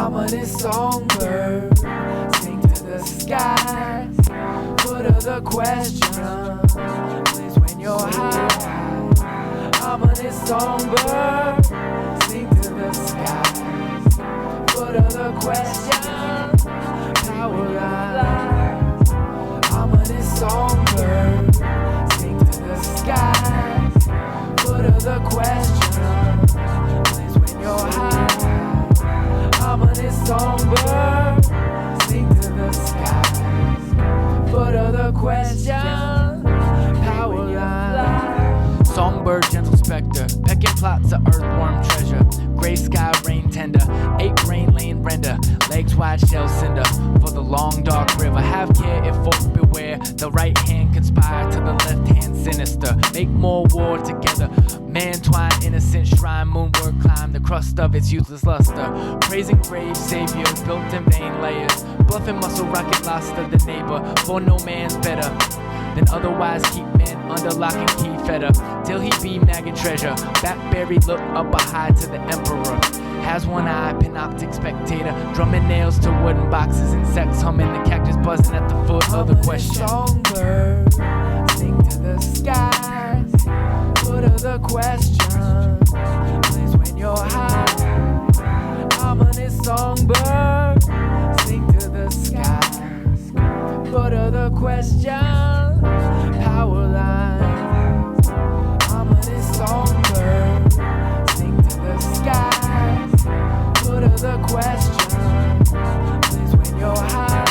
Ominous songbird, sing to the skies. Foot of the question, please when you're high. Ominous songbird, sing to the skies. Foot of the question, power line. Ominous songbird, sing to the skies. Foot of the question, please when you're high. Ominous songbird, sing to the skies. Foot of the question, power line. Songbird, gentle spectre, pecking plots of earthworm treasure. Gray sky, rain tender, 8 grain lane render. Legs wide, shell cinder, for the long dark river. Have care if folk beware, the right hand conspire to the left hand sinister. Make more war together, man twine, innocent shrine. Moonward climb the crust of its useless luster. Praising brave saviors, built in vain layers. Bluffing muscle rocket lost of the neighbor, for no man's better than otherwise keep men under lock and key fetter, till he be maggot treasure. Back buried, look up a high to the emperor. Has one eye, panoptic spectator, drumming nails to wooden boxes, insects humming, the cactus buzzing at the foot of the question. Songbird, sing to the skies. Foot of the question, please when you're high. Ominous songbird, sing to the skies. Foot of the question, power line. Ominous songbird, sing to the skies. Foot of the question, please when you're high.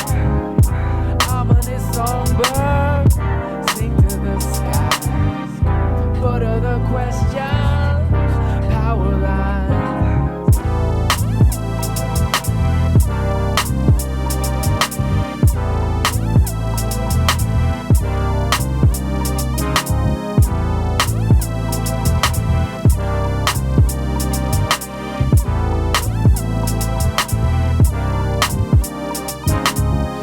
Ominous songbird, sing to the skies. Foot of the question, power line.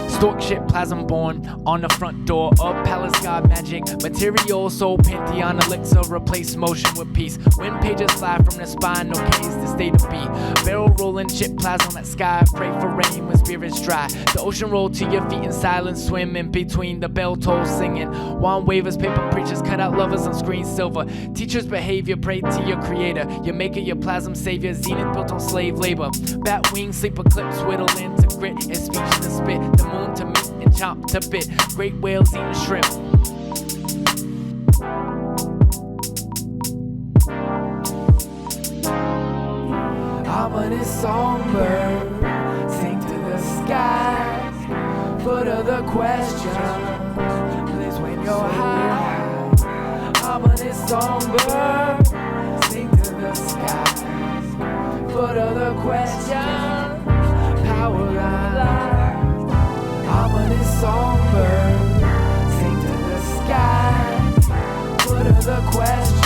Stork ship plasm born on the front door of palace god magic. Material soul pantheon elixir replace motion with peace. Wind pages fly from the spine, no case the state of be. Barrel rolling ship plasm that sky. Pray for rain when spirits dry. The ocean roll to your feet in silence. Swim in between the bell tolls singing. Wand wavers, paper preachers, cut out lovers on screen silver. Teachers behavior, pray to your creator. Your maker, your plasm savior. Zenith built on slave labor. Bat wings, sleep eclipse, whittle into grit. And speech to spit. The moon to meat and chomp to bit. Great whales eating shrimp. Ominous songbird, sing to the skies. Foot of the question, please when you're high. Ominous songbird, sing to the skies. Foot of the question, power line. Ominous songbird, sing to the skies. Foot of the question.